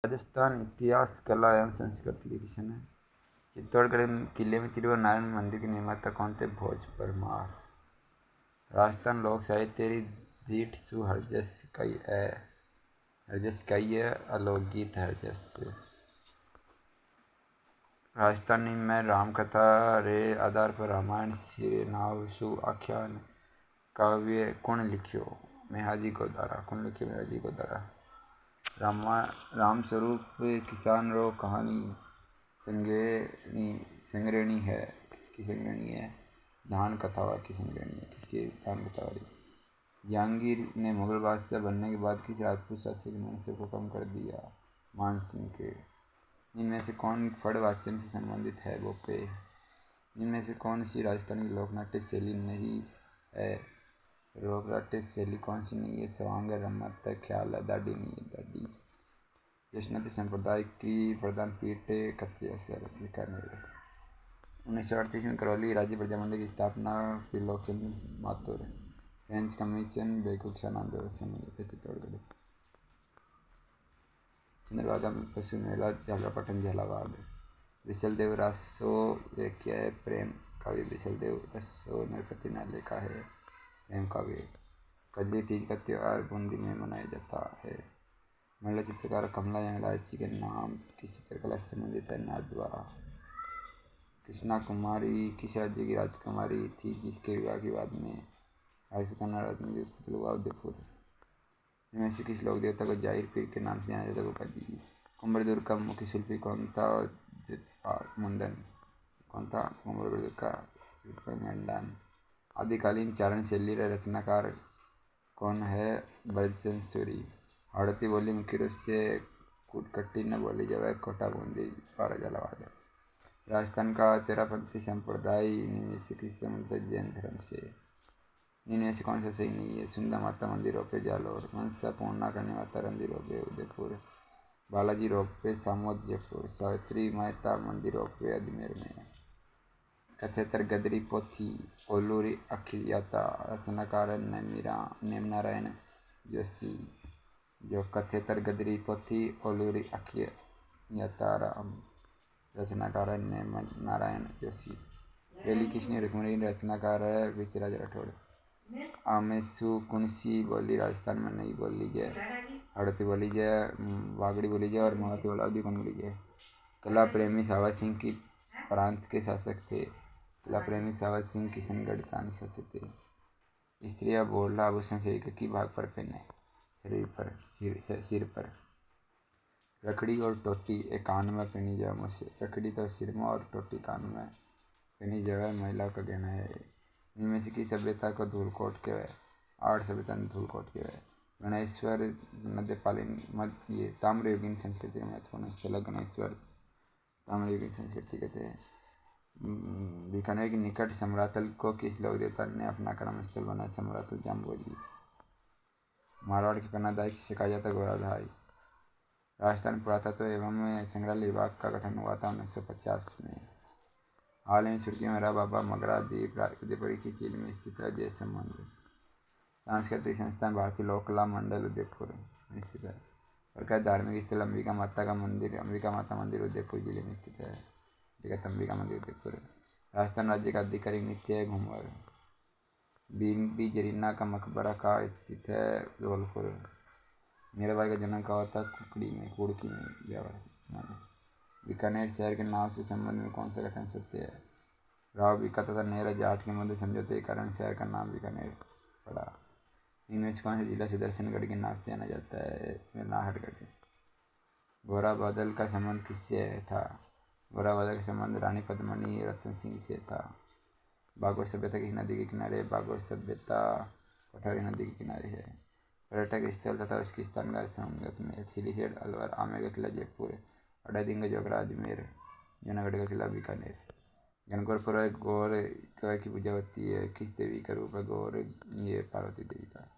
राजस्थान इतिहास, कला एवं संस्कृति की किशन है। चित्तौड़गढ़ किले में तिरुवनारायण मंदिर के निर्माता कौन थे? भोज परमार। राजस्थान लोक साहित्य दीठ सु हरजस कई अलोकगीत हरजस। राजस्थानी में रामकथा रे आधार पर रामायण सिरे नाव सु आख्यान काव्य कुण लिख्यो? मेहाजी गोदारा। कुण लिख्यो? मेहाजी गोदारा। राम स्वरूप किसान रो कहानी संग्रहणी है। किसकी संग्रहणी है? धान कथावा की संग्रहणी है। किसकी? धान कथावाली। जहांगीर ने मुगल बादशाह बनने के बाद किस राजपूत शासक ने मनसब को कम कर दिया? मान सिंह के। इनमें से कौन फड़ वाचन से संबंधित है? बोपे। इनमें से कौन सी राजस्थान की लोकनाट्य शैली नहीं है? लोकनाट्य शैली कौन सी नहीं है? स्वांग, रमत, ख्याल, दाढ़ी नहीं है। दाढ़ी। जशनती संप्रदाय की प्रधान पीठ कत्यासर बीकानेर। 1938 में करौली राज्य प्रजामंडल की स्थापना त्रिलोकचंद्र माथुर। फ्रेंच कमीशन बेकुक्षान आंदोलन संबंधित है। चित्तौड़गढ़। चंद्रभागा में पशु मेला झालरापाटन झालावाड़। विशलदेव रासो व्याख्या है प्रेम काव्य। विशलदेव रासो नरपति ने लिखा है प्रेम काव्य। कजली तीज का त्योहार बूंदी में मनाया जाता है। महिला चित्रकार कमला इलायची के नाम किस चित्रकला से संबंधित है? नादवा। कृष्णा कुमारी किस राज्य की राजकुमारी थी जिसके विवाह के बाद में राजपूताना राजमंदिर हुआ? उदयपुर। इनमें से किस लोक देवता को जाहिर पीर के नाम से जाना जाता है? गोपाजी। कुंभरदुर्ग का मुख्य शिल्पी कौन था? मुंडन। कौन था? कुंभरदुर्ग का शिल्पी मुंडन। आदिकालीन चारण शैली रचनाकार कौन है? ब्रजचंद्र सूरी। हाड़ौती बोली मुख्य रूप से कुटकट्टी न बोली जाए कोटा बूंदी द्वारा झालावाड़। राजस्थान का तेरापंथी संप्रदाय इनमें से किस संबंधित? जैन धर्म से। इनमें से कौन सा सही नहीं है? सुंदर माता मंदिर रोपे जालोर। मनसा पूर्णा करने माता मंदिर रोपे उदयपुर। बालाजी रोपे सामोद जयपुर। सावित्री माता मंदिर रोपे अजमेर में। कथेतर गदरी पोथी ओलूरी अखियाता रचनाकार नेमनारायण जोशी। जो कथेतर गदरी पोथी ओलूरी अखियाताराम रचनाकार नेमनारायण जोशी। बेली कृष्ण रुक्मिणी रचनाकार है विचराज राठौड़। आमेसु कुणसी बोली राजस्थान में नहीं बोली जाए। हाड़ौती बोली जाए, वागड़ी बोली जाए और मराठी बोली बोली जाए। कला प्रेमी सावत सिंह की प्रांत के शासक थे। कला प्रेमी सावत सिंह किशनगढ़ प्रांत शासक थे। स्त्रियां बोला आभूषण शरीर की भाग पर पहने? शरीर पर, सिर पर। रखड़ी और टोटी एक कान में पहनी जाए मुझसे। रखड़ी तो सिर में और टोटी कान में पहनी जाए महिला का गहना है। इनमें से किस सभ्यता को धूलकोट के? आठ सभ्यता धूलकोट के। गणेश्वर मध्यकालीन मध्य ताम्रयुगीन संस्कृति का महत्वपूर्ण स्थल गणेश्वर ताम्रयुगीन संस्कृति कहते हैं। बीकानेर के निकट समरातल को किस लोक देवता ने अपना कर्म स्थल बनाया? समरातल जाम्बोजी। मारवाड़ की पन्नादाई किसे कहा जाता है? गोराधाई। राजस्थान पुरातत्व एवं संग्रहालय विभाग का गठन हुआ था 1950 में। हाल में सुर्खियों में रहा बाबा मगरा द्वीप उदयपुर की झील में स्थित है। जय संबंध। सांस्कृतिक संस्थान भारतीय लोक कला मंडल उदयपुर में स्थित है। प्रख्यात धार्मिक स्थल अंबिका माता मंदिर उदयपुर जिले में स्थित है। जगत अंबिका मंदिर उदयपुर। राजस्थान राज्य का आधिकारिक नृत्य है घूमर। बीबी जरीना का मकबरा कहाँ स्थित है? धौलपुर। मीराबाई का जन्म कहाँ हुआ था? कुड़की में ब्यावर। बीकानेर शहर के नाम से संबंध में कौन सा कथन सत्य है? राव बीका तथा नेहरा जाट के मध्य समझौते के कारण शहर का नाम बीकानेर पड़ा। इनमें से कौन सा जिला सुदर्शनगढ़ के नाम से जाना जाता है? नाहरगढ़। गोरा बादल का संबंध किससे था? गोरा बादल का संबंध रानी पद्मिनी रतन सिंह से था। बागोर सभ्यता किस नदी के किनारे? बागोर सभ्यता कोठारी नदी के किनारे है। पर्यटक स्थल तथा उसकी स्थान का संगत में सिलीसेट अलवर, आमेर का किला जयपुर, अडादिंग जोगरा अजमेर, जूनागढ़ का किला बीकानेर। गणगौर पर गौर की पूजा होती है। किस देवी का रूप है गौर? ये पार्वती देवी का।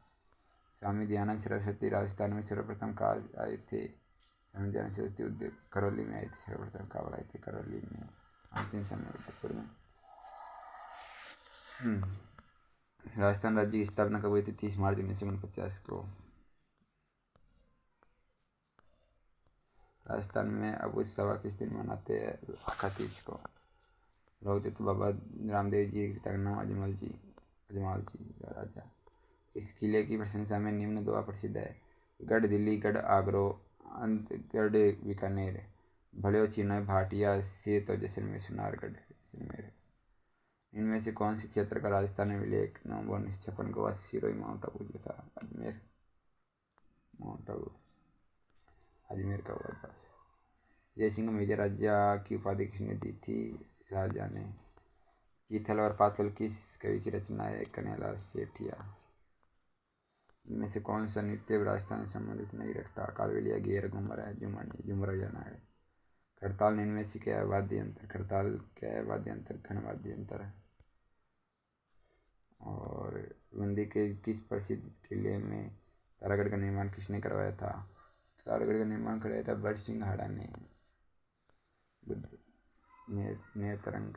स्वामी दयानंद सरस्वती राजस्थान में सर्वप्रथम कहाँ आए थे? स्वामी दयानंद सरस्वती करौली में आए थे। सर्वप्रथम कहाँ आए थे? करौली में। अंतिम समय उदयपुर में। राजस्थान राज्य की स्थापना कब हुई थी? 30 मार्च 1949 को। राजस्थान में अब उस सवा किस दिन मनाते हैं? आखा तीज को। लोग तो बाबा रामदेव जी, तगन्ना अजमल जी राजा। इस किले की प्रशंसा में निम्न दुआ प्रसिद्ध है। गढ़ दिल्ली, गढ़ आगरा, गढ़ बीकानेर, भले चिन्ह भाटिया, से तो जैसलमेर, सुनारगढ़ जैसलमेर। इनमें से कौन से क्षेत्र का राजस्थान में विलय 1 नवंबर 1956 को सिरोही माउंट आबू जो था? अजमेर का हुआ था। जयसिंह को मेजर राजा की उपाधि किसने दी थी? शाहजहां ने। कीथल और पाथल किस कवि की रचना है? कन्हैयालाल सेठिया। इनमें से कौन सा नृत्य राजस्थान से संबंधित नहीं रखता? कालबेलिया, गेर, घूमर है, झूमर जाना है। खड़ताल इनमें से क्या है? वाद्य यंत्र। खड़ताल क्या है? वाद्य यंत्र, घन वाद्य यंत्र है। और बूंदी के किस प्रसिद्ध किले में तारागढ़ का निर्माण किसने करवाया था? तारागढ़ का निर्माण करवाया था बड़ सिंह हाड़ा ने। नेत्रंग।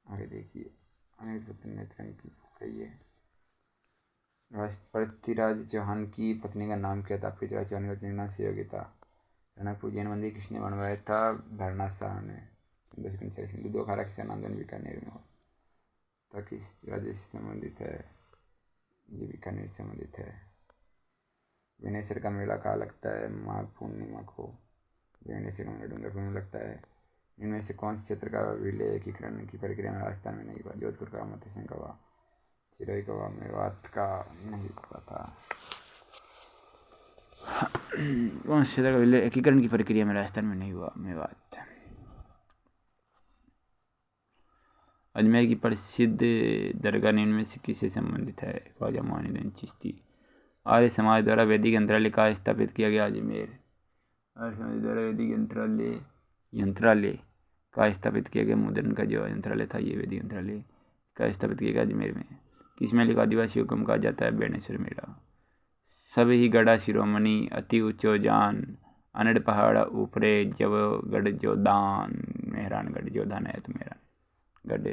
आगे देखिए, नेत्रंग की कही है। पृथ्वीराज चौहान की पत्नी का नाम क्या था? पृथ्वीराज चौहान का पत्नी का नाम सहयोगी था। रणकपुर जैन मंदिर किसने बनवाया था? धरना शाह ने। 1946 में। दो खारा किसान आंदोलन बीकानेर में हुआ। किस राज्य से संबंधित है? ये बीकानेर से संबंधित है। बेणेश्वर का मेला कहाँ लगता है? माघ पूर्णिमा को बेणेश्वर में डूंगरपुर में लगता है। इनमें से कौन से क्षेत्र का विलय एकीकरण की प्रक्रिया में राजस्थान में नहीं हुआ? जोधपुर का, मध्य सिंह का हुआ, सिरोही का हुआ, मेवात का नहीं हुआ था। कौन से क्षेत्र का विलय एकीकरण की प्रक्रिया में राजस्थान में नहीं हुआ? मेवात। अजमेर की प्रसिद्ध दरगाह निम्न में से किससे संबंधित है? ख्वाजा मोइनुद्दीन चिश्ती। आर्य समाज द्वारा वैदिक यंत्रालय का स्थापित किया गया? अजमेर। आर्य समाज द्वारा वैदिक यंत्रालय का स्थापित किया गया? मुद्रण का जो यंत्रालय था, ये वैदिक यंत्रालय का स्थापित किया गया अजमेर में। किस मेले को आदिवासी हुक्म कहा जाता है? बेणेश्वर मेला। सब ही गढ़ा शिरोमणि, अति ऊंचो जान, अनड़ पहाड़ ऊपरे, जब गढ़ जो दान, मेहरानगढ़ जो धान है तो मेहरान गढ़।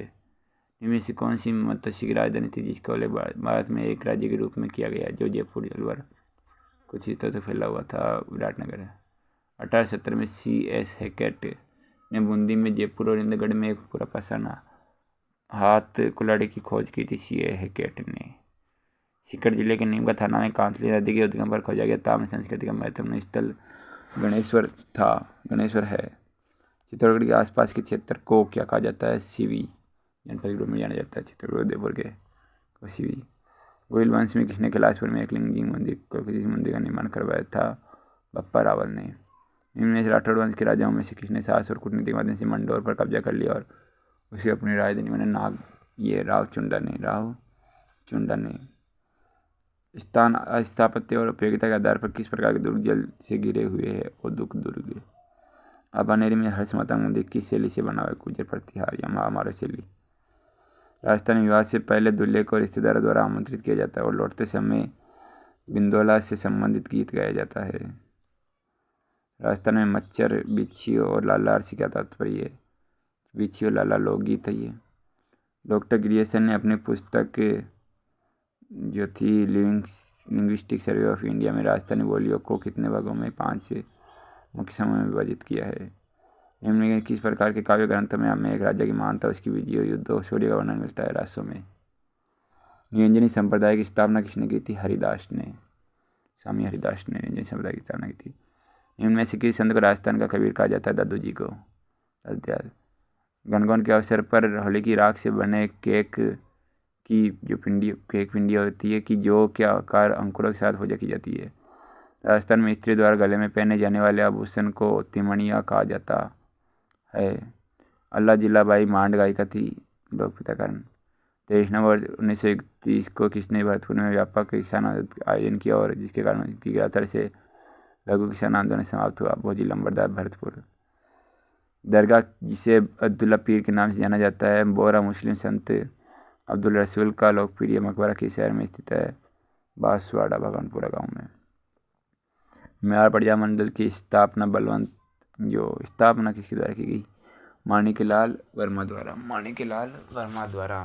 इनमें से कौन सी मत्स्य की राजधानी थी जिसका उल्लेख भारत में एक राज्य के रूप में किया गया? जो जयपुर, अलवर कुछ इस तरह से फैला हुआ था, विराटनगर। 1870 में C.S. हैकेट ने बूंदी में, जयपुर और इंदगढ़ में एक पूरा पसाना हाथ कुल्हाड़ी की खोज की थी। C.S. हैकेट ने। सीकर जिले के नीमका थाना में कांतली नदी के उद्गम पर खोजा गया ताम्र संस्कृति का महत्वपूर्ण स्थल गणेश्वर है। चित्तौड़गढ़ के आसपास के क्षेत्र को क्या कहा जाता है? सीवी जनपद के रूप में जाना जाता है। चित्तौड़गढ़ उदयपुर के को सीवी। गोहिल वंश में किसने कैलाशपुर में एकलिंगजी मंदिर का निर्माण करवाया था? बप्पा रावल ने। इनमें से राठौड़ वंश के राजाओं में से किसने साहस और कूटनीति के माध्यम से मंडोर पर कब्जा कर लिया और उसे अपनी राजधानी बने? राव चुंडा ने। स्थापत्य और उपयोगिता के आधार पर किस प्रकार के दुर्ग जल से घिरे हुए हैं? ओदुक दुर्ग। अबानेरी में हर्ष माता मंदिर किस शैली से बना हुआ है? गुर्जर प्रतिहार या महामारो शैली। राजस्थानी विवाह से पहले दूल्हे को रिश्तेदारों द्वारा आमंत्रित किया जाता है और लौटते समय बिंदोला से संबंधित गीत गाया जाता है। राजस्थान में मच्छर, बिच्छू और लाला से क्या तात्पर्य है? बिच्छू और लाला लोकगीत है ये। डॉक्टर ग्रियर्सन ने अपनी पुस्तक जो थी लिंग्विस्टिक सर्वे ऑफ इंडिया में राजस्थानी बोलियों को कितने भागों में 5 मुख्य समूह में विभाजित किया है? निम्न किस प्रकार के काव्य ग्रंथों में हमें एक राज्य की महानता, उसकी विजय, युद्ध और शौर्य का वर्णन मिलता है? रासों में। निरंजनी संप्रदाय की स्थापना किसने की थी? हरिदास ने। स्वामी हरिदास ने निरंजनी संप्रदाय की स्थापना की थी। इनमें से किस संत को राजस्थान का कबीर कहा जाता है? दादू जी को। गणगौन के अवसर पर होली की राख से बने केक की जो पिंडी होती है कि जो क्या आकार अंकुरों के साथ पूजा की जाती है? राजस्थान में स्त्री द्वारा गले में पहने जाने वाले आभूषण को तिमणिया कहा जाता है। अल्लाह जिलाबाई मांड गायिका थी, लोकपिता कारण। 23 नवंबर 1931 को किसने भरतपुर में व्यापक किसान आयोजन किया और जिसके कारण की गिरफ्तारी से लघु किसान आंदोलन समाप्त हुआ? भोजी लंबरदार, भरतपुर। दरगाह जिसे अब्दुल्ला पीर के नाम से जाना जाता है, बोरा मुस्लिम संत अब्दुल रसूल का लोकप्रिय मकबरा किस शहर में स्थित है? बांसवाड़ा, भगवानपुरा गांव में। मेवाड़ प्रजा मंडल की स्थापना किसके द्वारा की गई? माणिक्यलाल वर्मा द्वारा।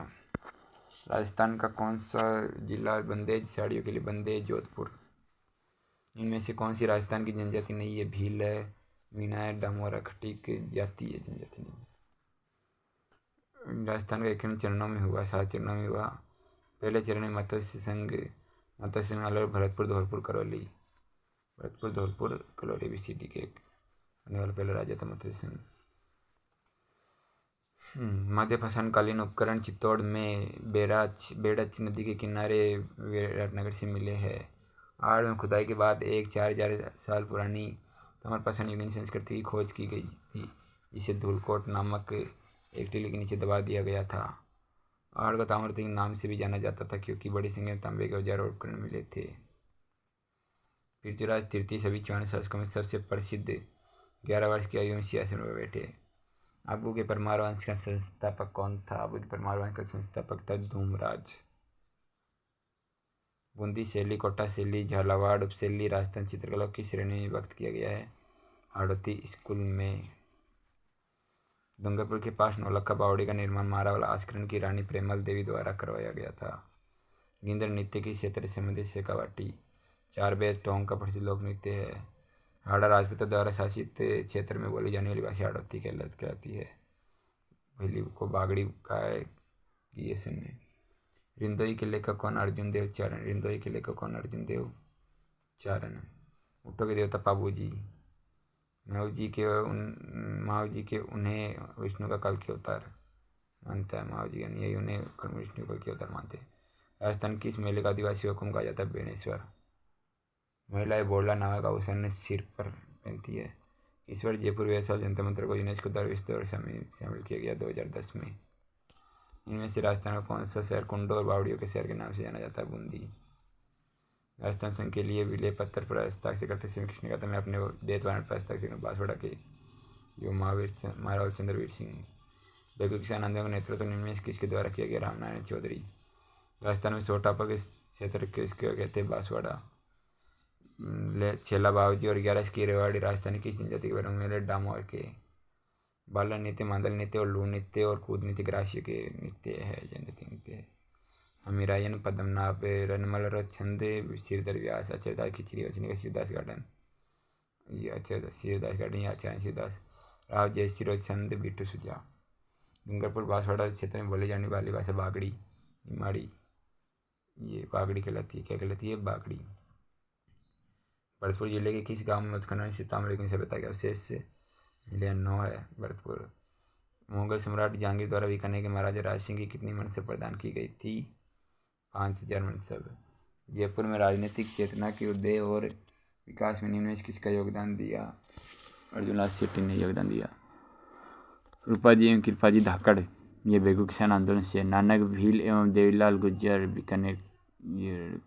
राजस्थान का कौन सा जिला बंदेज साड़ियों के लिए? बंदेज, जोधपुर। इनमें से कौन सी राजस्थान की जनजाति नहीं है? भील है, मीना है, डामोर खटीक जाति है, जनजाति नहीं। राजस्थान का एकीकरण चरणों में हुआ, 7 चरणों में हुआ। पहले चरण में मत्स्य संघ अलवर, भरतपुर, धौलपुर कलौली BCD के आने वाला पहला राज्य था मत्स्य संघ। मध्य पाषाणकालीन उपकरण चित्तौड़ में बेड़च नदी के किनारे विराटनगर से मिले हैं। आड़ में खुदाई के बाद एक 4000 साल पुरानी ताम्रपाषाण युगीन संस्कृति की खोज की गई थी, जिसे धूलकोट नामक एक टीले के नीचे दबा दिया गया था। आड़ को ताम्रवती के नाम से भी जाना जाता था, क्योंकि बड़ी संख्या में तांबे के औजार और उपकरण मिले थे। पृथ्वीराज तृतीय सभी 54 शासकों में सबसे प्रसिद्ध 11 वर्ष की आयु में सिंहासन पर बैठे। आबू के परमार वंश का संस्थापक कौन था? आबू के परमार वंश का संस्थापक था धूमराज। बूंदी शैली, कोटा शैली, झालावाड़ उपशैली राजस्थान चित्रकला की श्रेणी में विभक्त किया गया है। हाड़ौती स्कूल में। डूंगरपुर के पास नौलखा बावड़ी का निर्माण मारावाला आस्करण की रानी प्रेमल देवी द्वारा करवाया गया था। गिंदड़ नृत्य के क्षेत्र से संबंधित शेखावाटी। 4 बेत टोंक का प्रसिद्ध लोक नृत्य है। हाड़ा राजपूतों द्वारा शासित क्षेत्र में बोली जाने वाली भाषा हाड़ौती कहलाती है। पहली को बागड़ी का है ने। रिंदोई के लेखक कौन? अर्जुन देव चारण। रिंदोई के लेखक कौन? अर्जुन देव चारण। ऊँटों के देवता पाबूजी। माओ जी के उन्हें विष्णु का कल के अवतार मानता है। माओ जी यही उन्हें विष्णु कल के अवतार मानते हैं। राजस्थान की इस मेले का आदिवासी हुकुम कहा जाता है बेणेश्वर। महिलाएं बोरला नामक आभूषण सिर पर पहनती है। इस बार जयपुर व्यवसाय जंतर मंत्र को यूनेस्को द्वारा विश्व धरोहर शामिल किया गया 2010 में। इनमें से राजस्थान का कौन सा शहर कुंडो और बावड़ियों के शहर के नाम से जाना जाता है? बूंदी। राजस्थान संघ के लिए विलय पत्र पर हस्ताक्षर करते समय किसने कहा था मैं अपने डेथ वारंट पर हस्ताक्षर करूँ? बांसवाड़ा के जो महाराव चंद्रवीर सिंह। लघु किसान आंदोलन का नेतृत्व निम्न में किसके द्वारा किया गया? रामनारायण चौधरी। राजस्थान में सोटापा के क्षेत्र किसके कहते हैं? बांसवाड़ा। छेला बावजी और 11 की रेवाड़ी राजस्थानी की जनजाति के बारे में मिले डामोर के। बाला नृत्य, मांदल नृत्य और लू नृत्य और कूद नृत्य ग्राह्य के नृत्य है, जनजाति नृत्य है। अमीरायन, पद्मनाभ, रनमल, छंद, सिरदर व्यास, अक्षरदास, खिचड़ी वचनी का शिवदास गार्डन, ये अक्षरदास शिवदास गार्डन या आचार्य शिवदास। राव जयश्री छंद, बिट्टू सुजा। डूंगरपुर बांसवाड़ा क्षेत्र में बोली जाने वाली भाषा बागड़ी, निमाड़ी, ये बागड़ी कहलाती है। क्या कहलाती है? बागड़ी। भरतपुर जिले के किस गांव में उत्खनन से ताम्रलिपि सभ्यता के अवशेष मिले? 9 है भरतपुर। मुगल सम्राट जहांगीर द्वारा बीकानेर के महाराजा राज सिंह की कितनी मनसब प्रदान की गई थी? 5000 मनसब। जयपुर में राजनीतिक चेतना के उदय और विकास में निम्न में किसका योगदान दिया? अर्जुनलाल शेट्टी ने योगदान दिया। रूपाजी एवं कृपाजी धाकड़ ये बेगू किसान आंदोलन से। नानक, भील एवं देवीलाल गुर्जर बीकानेर ये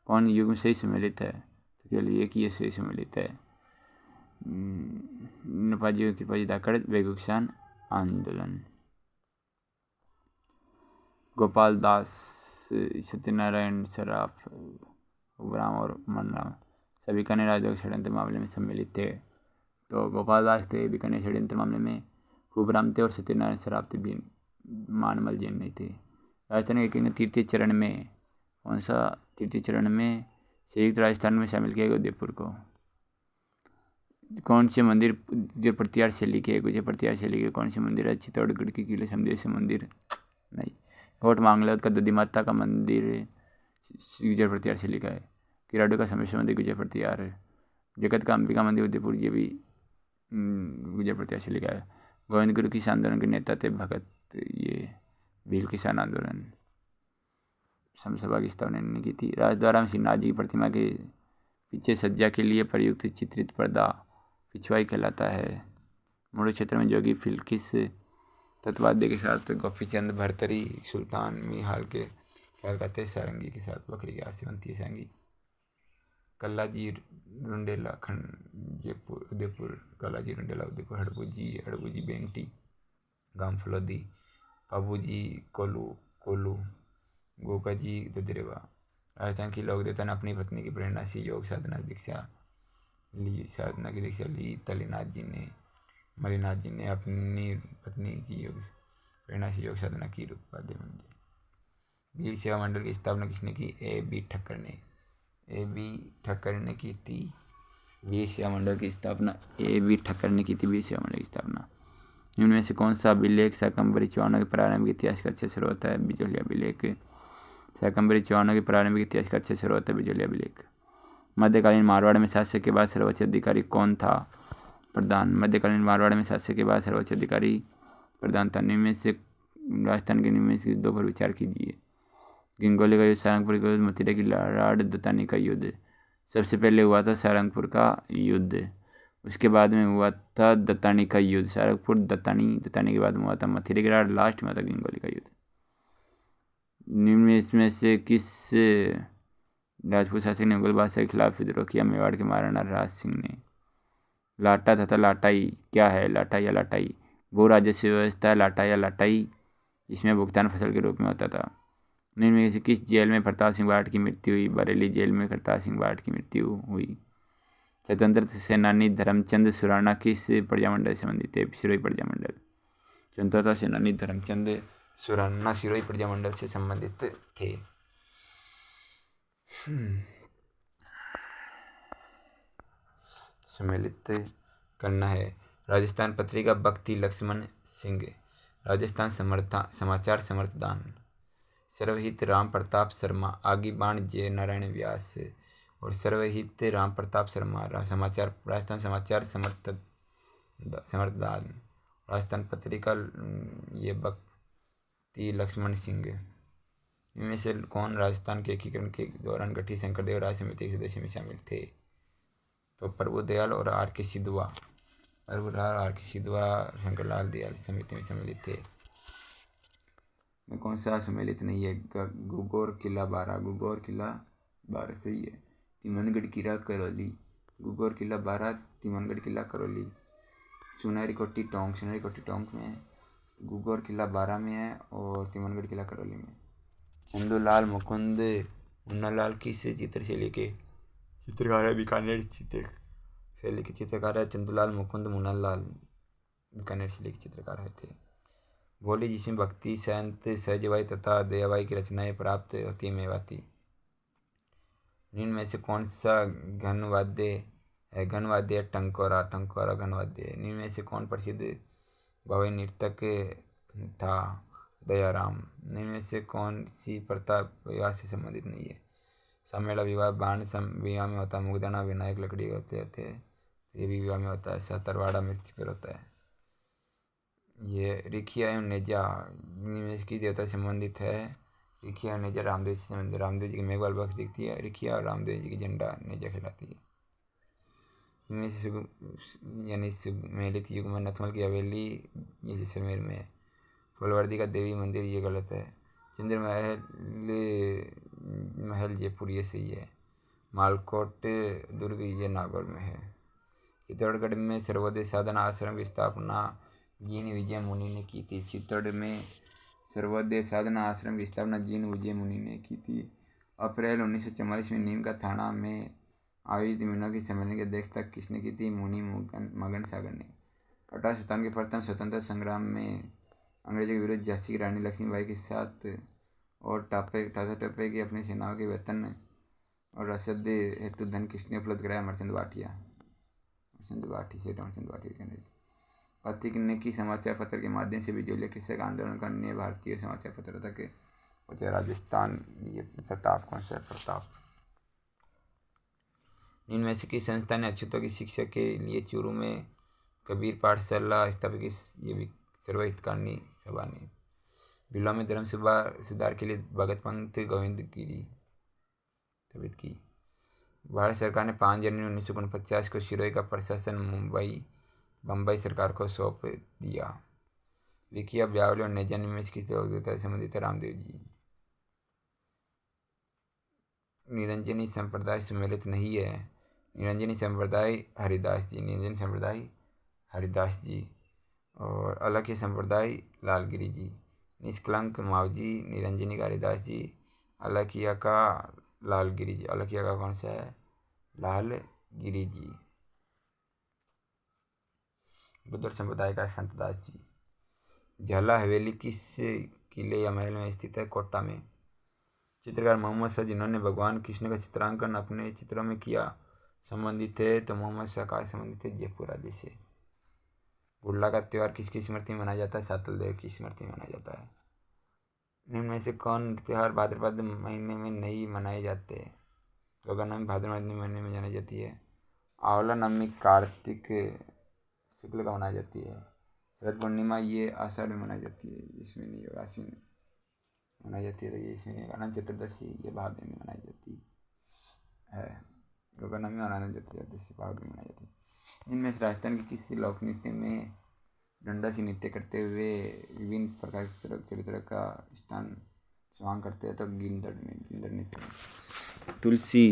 कौन युग में सही सम्मिलित है? तो केवल एक ही सही सम्मिलित है। रूपाजी एवं कृपाजी धाकड़ बेगू किसान आंदोलन। गोपाल दास, सत्यनारायण सराफ, उबराम और मनराम सभी बीकानेर राजद्रोह षड्यंत्र मामले में सम्मिलित थे। तो गोपाल दास थे बीकानेर षड्यंत्र मामले में, खूबराम थे और सत्यनारायण सराफ थे, भी मानमल जैन नहीं थे। राजस्थान के तृतीय चरण में कौन सा? तृतीय चरण में संयुक्त राजस्थान में शामिल किया गया उदयपुर को। कौन से मंदिर गुजर प्रतिहार शैली के? गुजर प्रतिहार शैली के कौन से मंदिर है? चित्तौड़गढ़ की किले समदेश मंदिर नहीं। कोट मांगलत का दधी माता का मंदिर गुजर प्रतिहार शैली का है। किराडू का समेश्वर मंदिर गुजर प्रतिहार है। जगत का अंबिका मंदिर उदयपुर ये भी गुजर प्रतिहार शैली का है। गोविंद गुरु किसान आंदोलन के नेता थे भगत, ये भील किसान आंदोलन। समसभा की स्थापना इन्होंने की थी। राजद्वारा में श्रीनाथ जी की प्रतिमा के पीछे सज्जा के लिए प्रयुक्त चित्रित पर्दा पिछवाई कहलाता है। मुड़े क्षेत्र में जोगी फिल किस तत्वाद्य के साथ गोपीचंद भरतरी सुल्तान मिहाल के ख्याल करते सारंगी के साथ बकरी के हाथ से बनती है सारंगी। कल्लाजी रुंडेला खंड जयपुर उदयपुर। कल्लाजी रुंडेला उदयपुर। हड़बूजी बेंगटी गांव फलोदी। पाबूजी कोलू गोकाजी दुदरेवा। राजस्थान की लोक देवता ने अपनी पत्नी की प्रेरणा से योग साधना की दीक्षा ली। मलिनाथ जी ने अपनी पत्नी की योग प्रेरणा से योग साधना की। रूपवाद्य मंदिर। वीर सेवा मंडल की स्थापना किसने की? A. B. ठक्कर ने। ए बी ठक्कर ने की थी 20 सेवा मंडल की स्थापना। ए बी ठक्कर ने की थी 20 सेवा मंडल की स्थापना। इनमें से कौन सा अभिलेख शाकंभरी चौहानों के प्रारंभिक इतिहास का अच्छे स्रोत है? बिजोलिया अभिलेख। शाकंभरी चौहानों के प्रारंभिक इतिहास का अच्छे स्रोत है बिजोलिया अभिलेख। मध्यकालीन मारवाड़ में शासक के बाद सर्वोच्च अधिकारी कौन था? प्रधान। मध्यकालीन मारवाड़ में शासक के बाद सर्वोच्च अधिकारी प्रधान था। निम्न में से राजस्थान के निम्न से युद्धों पर विचार कीजिए। गंगोली का युद्ध, सारंगपुर का युद्ध, मथुरा की लड़ाई, दत्तानी का युद्ध। सबसे पहले हुआ था सारंगपुर का युद्ध, उसके बाद में हुआ था दत्तानी का युद्ध। सारंगपुर, दत्तानी के बाद में हुआ था मथुरा की लड़ाई, लास्ट में था गंगोली का युद्ध। निम्न इसमें से किस राजपूत शासक ने मुगल बादशाह के खिलाफ विद्रोह किया? मेवाड़ के महाराणा राज सिंह ने। लाटा तथा लाटाई क्या है? लाटा या लाटाई भू राजस्व व्यवस्था, लाटा या लाटाई, इसमें भुगतान फसल के रूप में होता था। निम्न में से किस जेल में प्रताप सिंह बारठ की मृत्यु हुई? बरेली जेल में प्रताप सिंह बारठ की मृत्यु हुई। स्वतंत्रता सेनानी धर्मचंद सुराणा किस प्रजामंडल से संबंधित थे? सिरोही प्रजामंडल। स्वतंत्रता सेनानी धर्मचंद सुराणा सिरोही प्रजामंडल से संबंधित थे। सम्मिलित करना है। राजस्थान पत्रिका भक्ति लक्ष्मण सिंह। राजस्थान समाचार समर्थदान। सर्वहित राम प्रताप शर्मा। आगी बाण जय नारायण व्यास और सर्वहित राम प्रताप शर्मा समाचार, राजस्थान समाचार समर्थदान। राजस्थान पत्रिका ये भक्ति लक्ष्मण सिंह। इनमें से कौन राजस्थान के एकीकरण के दौरान गठित शंकरदेव राज्य समिति के सदस्य में शामिल थे? तो प्रभुदयाल और आर के सिद्धवा। प्रभुदयाल आर के सिद्धवा शंकरलाल दयाल समिति में सम्मिलित थे। में कौन सा सम्मिलित नहीं है? गुगोर किला 12। गुगोर किला 12 सही है। तिमनगढ़ किला करौली। गुगोर किला 12, तिमनगढ़ किला करौली। सुनहरी कोठी टोंक में है। गुगोर किला 12 में है और तिमनगढ़ किला करौली में। चंदूलाल मुकुंद मुन्नालाल किस चित्रशैली के चित्रकार है? बीकानेर शैली के चित्रकार है चंदूलाल मुकुंद मुन्नालाल, बीकानेर शैली के चित्रकार थे। बोली जिसमें भक्ति, संत, सहजबाई तथा दयाबाई की रचनाएं प्राप्त होती है, मेवाती। निम्न में से कौन सा घनवाद्य है? घनवाद्य टंकोरा घनवाद्य। निम्न में से कौन प्रसिद्ध भावी नर्तक था? दयाराम। निम्न में से कौन सी प्रथा विवाह से संबंधित नहीं है? सामेला विवाह बाण विवाह में होता है। मुगदाना विनायक लकड़ी होते थे, ये भी विवाह में होता है। सतरवाड़ा मृत्यु पर होता है। ये रिखिया एवं नेजा निम्न की देवता से संबंधित है। रिखिया और नेजा रामदेव से संबंधित। रामदेव जी की मेघवाल बख्श दिखती है रिखिया और रामदेव जी की झंडा नेजा खिलाती है। इनमें से यानी सुमेलित युग में नथमल की हवेली ये जैसलमेर में है। फुलवर्दी का देवी मंदिर ये गलत है। चंद्र महल जयपुर ये सही है। मालकोट दुर्ग ये नागौर में है। चित्तौड़गढ़ में सर्वोदय साधना आश्रम की स्थापना जीन विजय मुनि ने की थी। चित्तौड़ में सर्वोदय साधना आश्रम की स्थापना जीन विजय मुनि ने की थी। अप्रैल 1944 में नीम का थाना में आयोजित मीनों की सम्मेलन की अध्यक्षता किसने की थी? मुनि मगन सागर ने। अठारह सुल्तान के प्रथम स्वतंत्रता संग्राम में अंग्रेजों के विरुद्ध झांसी की रानी लक्ष्मीबाई के साथ और तात्या टोपे की अपनी सेनाओं के वेतन और रसद हेतु धन किसने उपलब्ध कराया? अमरचंद भाटिया। पथिक ने की समाचार पत्र के माध्यम से बिजोलिया कृषक आंदोलन का अन्य भारतीय समाचार पत्र तक पहुंचे। राजस्थान ये प्रताप कौन सा है? प्रताप। इनमें से किस संस्था ने अछूतों की शिक्षा के लिए चूरू में कबीर पाठशाला स्थापित की? ये भी सर्वहितकारिणी सभा ने। बिल्वा में धर्म सुधार के लिए भगत पंत गोविंद गिरी स्थापित की। भारत सरकार ने 5 जनवरी 1949 को सिरोही का प्रशासन बम्बई सरकार को सौंप दिया। लिखिया ब्यावले और नेजन में किस देवता से संबंधित है? रामदेव जी। निरंजनी संप्रदाय सम्मिलित नहीं है। निरंजनी संप्रदाय हरिदास जी। निरंजन संप्रदाय हरिदास जी और अलख्य संप्रदाय लालगिरी जी। निष्कलंक मावजी, निरंजनी का हरिदास जी, अलखिया का लालगिरी जी। अलखिया का कौन सा है? लालगिरी जी। बुद्धर संप्रदाय का संतदास जी। झाला हवेली किस किले या महल में स्थित है? कोटा में। चित्रकार मोहम्मद शाह, जिन्होंने भगवान कृष्ण का चित्रांकन अपने चित्रों में किया, संबंधित थे। तो मोहम्मद शाह का संबंधित है जयपुर राज्य से। गुड़ला का त्यौहार किसकी स्मृति में मनाया जाता है? सातल देव की स्मृति में मनाया जाता है। निम्न में से कौन त्यौहार भाद्रपद महीने में नहीं मनाए जाते हैं? गोगा नवमी भाद्रपद महीने में मनाई जाती है। आंवला नवमी कार्तिक शुक्ल का मनाई जाती है। शरद पूर्णिमा ये आषाढ़ में मनाई जाती है, इसमें नहीं होगा, आश्विन में मनाई जाती है, तो ये इसमें नहीं होगा। अनंत चतुर्दशी ये भादव में मनाई जाती है। गोगा नवमी और अनंत चतुर्दशी भादव में मनाई जाती है। इनमें से राजस्थान के किसी लोक नृत्य में डंडा से नृत्य करते हुए विभिन्न प्रकार के चरित्र का स्थान स्वांग करते हैं, तो गिंदड़ नृत्य में। तुलसी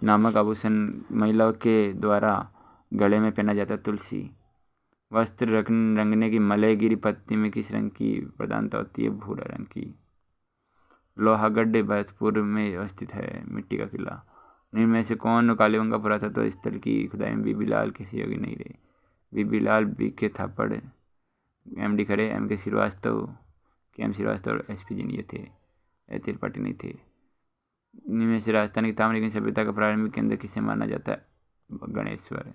नामक आभूषण महिलाओं के द्वारा गले में पहना जाता है। तुलसी वस्त्र रंगने की मलयगिरी पत्ती में किस रंग की प्रधानता होती है? भूरा रंग की। लोहागढ़ भरतपुर में अवस्थित है, मिट्टी का किला। इनमें में से कौन कालीबंगा पुरातत्व स्थल की खुदाई में बीबी लाल के सहयोगी नहीं रहे? बीबी लाल, बी के थापड़, एम डी खरे, एम के श्रीवास्तव, के एम श्रीवास्तव और एस पी जिनिये थे। त्रिपाठी नहीं थे। इनमें से राजस्थान की ताम्रलिप्ति सभ्यता का प्रारंभिक केंद्र किसे माना जाता है? गणेश्वर।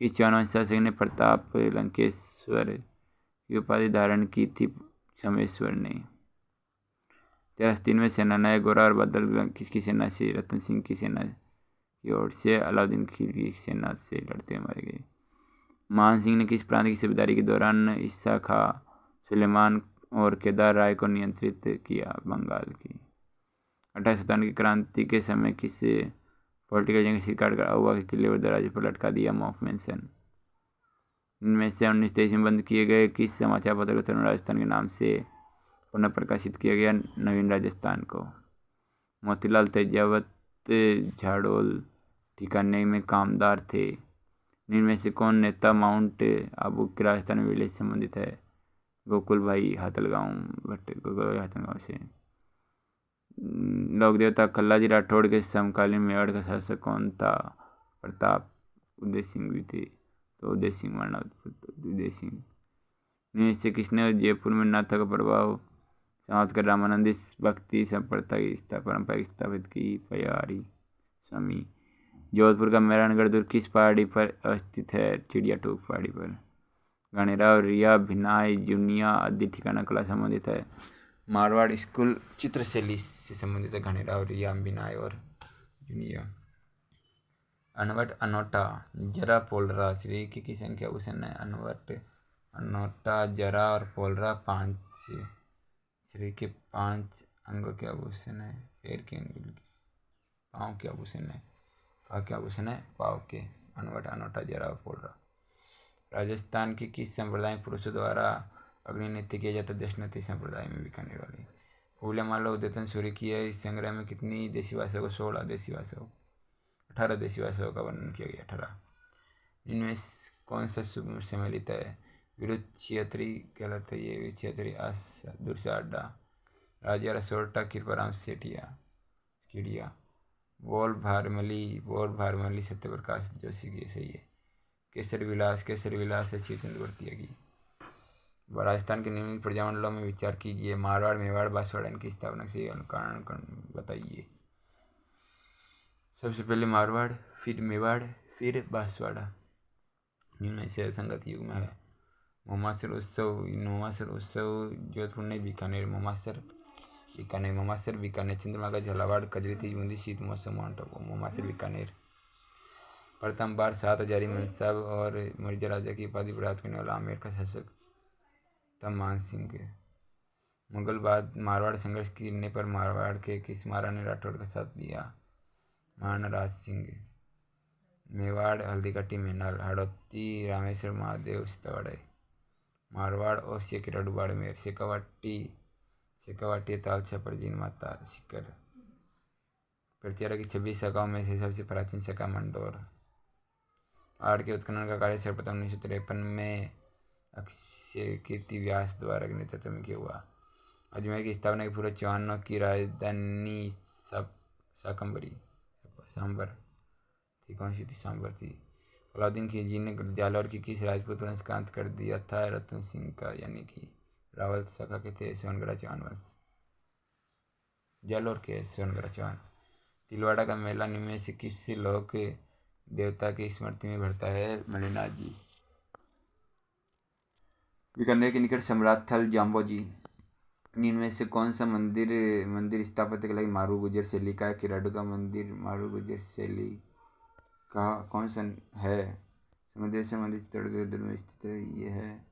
किस चौहान शासक ने प्रताप लंकेश्वर की उपाधि धारण की थी? सोमेश्वर ने। 93वें सेनानायक गोरा और बादल किसकी सेना से? रतन सिंह की सेना की ओर से अलाउद्दीन खिलजी की सेना से लड़ते मारे गए। मान सिंह ने किस प्रांत की सूबेदारी के दौरान ईसा खां, सुलेमान और केदार राय को नियंत्रित किया? बंगाल की। 1857 की क्रांति के समय किस पॉलिटिकल जंग शिकार कर आउवा के किले और दरवाजे पर लटका दिया? Mock Manson. इनमें से 1923 में बंद किए गए किस समाचार पत्र को तरुण राजस्थान के नाम से पुनः प्रकाशित किया गया? नवीन राजस्थान को। मोतीलाल तेजावत झाड़ोल ठिकाने में कामदार थे। इनमें से कौन नेता माउंट आबू के राजस्थान में विलेज संबंधित है? गोकुल भाई हाथलगांव से। लोक देवता खल्लाजी राठौड़ के समकालीन मेवाड़ का शासक कौन था? प्रताप। उदय सिंह भी थे, तो उदय सिंह उदय सिंह। इनमें से किसने जयपुर में नाथा का प्रभाव समाप्त कर रामानंदी भक्ति संप्रदाय की परंपरा स्थापित की? पयारी स्वामी। जोधपुर का मेहरानगढ़ दुर्ग किस पहाड़ी पर अवस्थित है? चिड़िया टोक पहाड़ी पर। गणेराव, रिया, भिनाई, जुनिया आदि ठिकाना कला संबंधित है। मारवाड़ स्कूल चित्रशैली से संबंधित है। गणेराव, रिया, भिनाई और जुनिया। अनवट, अनोटा, जरा, पोलरा श्री की संख्या आभूषण है? अनवट, अनोटा, जरा और पोलरा 5 श्री के 5 अंगों के आभूषण है। पैर के अंगुल के, पाँव के आभूषण है। पाँव के आभूषण है, पाँव के। अनवट, अनोटा, जरा और पोलरा। राजस्थान के किस संप्रदाय में पुरुषों द्वारा अग्नि नृत्य किया जाता है? दशनती संप्रदाय में, बीकानेर वाली। फूले माला उद्यतन सूर्य की है इस संग्रह में कितनी देसी भाषाओं को? 16 देसी भाषाओं, 18 देसी भाषाओं का वर्णन किया गया। 18। इनमें कौन सा शुभ सम्मिलित है? विरुद्ध छियत्री कहलाता है ये। छियत्री दुर्सा अड्डा। राजा रसोटा, कृपाराम सेठिया, खिड़िया। बोल भारमली सत्यप्रकाश जोशी की सही है। केसर विलास है शिवचंद्र वर्तिया की। राजस्थान के निम्नलिखित प्रजामंडलों में विचार कीजिए। मारवाड़, मेवाड़, बांसवाड़ा, इनकी स्थापना से कारण बताइए। सबसे पहले मारवाड़, फिर मेवाड़, फिर बांसवाड़ा। इनमें से असंगत युग में है। मोमासर उत्सव जोधपुर नहीं, बीकानेर। मोमासर बीकानेर। चंद्रमा का झालावाड़, कजरी, तीज, बूंदी, शीत मौसम, माउंट आबू। मोमासर बीकानेर। प्रथम बार 7 हजारी मनसाब और मिर्जा राजा की उपाधि प्राप्त करने वाला आमेर का शासक था मान सिंह। मुगल बाद मारवाड़ संघर्ष गिरने पर मारवाड़ के किस महाराणा ने राठौड़ का साथ दिया? महाराणा राज सिंह। मेवाड़, हल्दीघाटी, मेनाल। हड़ौती, रामेश्वर, महादेव, सीतावाड़। मारवाड़ और शेखरडू बाड़मेर। शेखावाटी तालछा पर जीन माता शिकर। प्रत्यारा की 26 शाखाओं में से सबसे प्राचीन शाखा मंडोर। आड़ के उत्खनन का कार्य सर्वप्रथम 1953 में अक्षय कीर्ति व्यास द्वारा नेतृत्व में किया हुआ। अजमेर की स्थापना के पूर्व चौहानों की राजधानी सांबर थी। कौन सी थी? सांबर थी। अलाउद्दीन खिलजी ने जालौर की किस राजपूत वंश का अंत कर दिया था? रतन सिंह का, यानी कि रावल शाखा के थे सोनगढ़ चौहान वंश। जल और केस सोनगढ़ चौहान। तिलवाड़ा का मेला निम्न से किस लोक देवता की स्मृति में भरता है? मणिनाथ जी। बीकानेर के निकट सम्राट थल जाम्बोजी। निम्न में से कौन सा मंदिर स्थापत्य कला की मारू गुजर शैली का है? किराडू का मंदिर मारू गुजर शैली का कौन सा है? समुद्र से मंदिर चित्तौड़गढ़ में स्थित है। ये है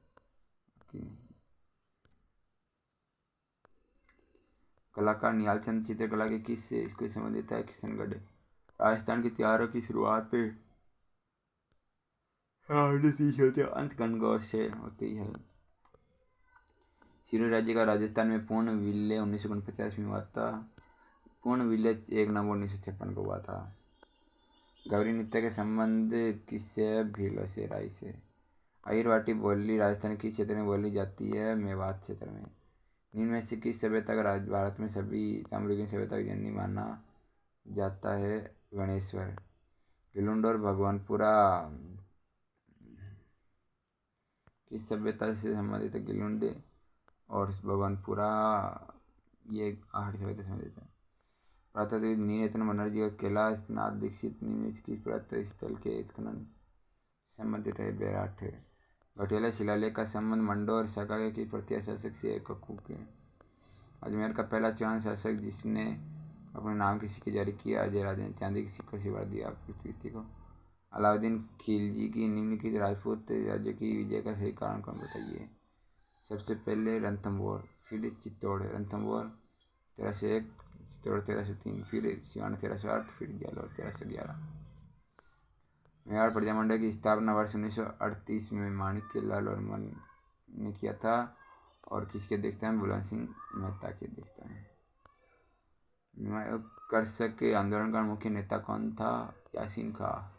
कलाकार निहाल चंद चित्रकला के किस से इसको संबंधित है? किशनगढ़। राजस्थान के त्योहारों की शुरुआत अंत गणगौर से होती है। सिरोही राज्य का राजस्थान में पूर्ण विलय 1949 में हुआ था। पूर्ण विलय 1 नवंबर 1956 को हुआ था। गौरी नृत्य के संबंध किससे? भीलों से, राई से। अहिरवाटी बोली राजस्थान किस क्षेत्र में बोली जाती है? मेवात क्षेत्र में। निम्न में से किस सभ्यता का भारत में सभी ताम्रयुगीन सभ्यता की जननी माना जाता है? गणेश्वर। गिलुंड और भगवानपुरा किस सभ्यता से संबंधित है? गिलुंड और भगवानपुरा ये आहट सभ्यता से संबंधित है। पुरातत्वविद नीलरत्न बनर्जी और कैलाश नाथ दीक्षित निम्न किस पुरातत्व स्थल के उत्खनन संबंधित है? बैराठ। घटियाला शिलालेख का संबंध मंडोर शाखा के किस प्रत्यय शासक से है? कक्कू के। अजमेर का पहला चौहान शासक जिसने अपने नाम की सिक्के जारी किया? अजय राजा ने चांदी के सिक्कों से भर दिया पृथ्वी को। अलाउद्दीन खिलजी की निम्नलिखित राजपूत राज्य की विजय का सही कारण कौन? बताइए। सबसे पहले रणथंभौर, फिर चित्तौड़। रणथंभौर 1301, चित्तौड़ 1303, फिर सिवान 1308, फिर जालौर 1311। मेवाड़ प्रजामंडल की स्थापना वर्ष 1938 में माणिक्य लाल वर्मन ने किया था और किसकी अध्यक्षता में? बलवंत सिंह मेहता की अध्यक्षता में। कर्षक आंदोलन का मुख्य नेता कौन था? यासीन खां।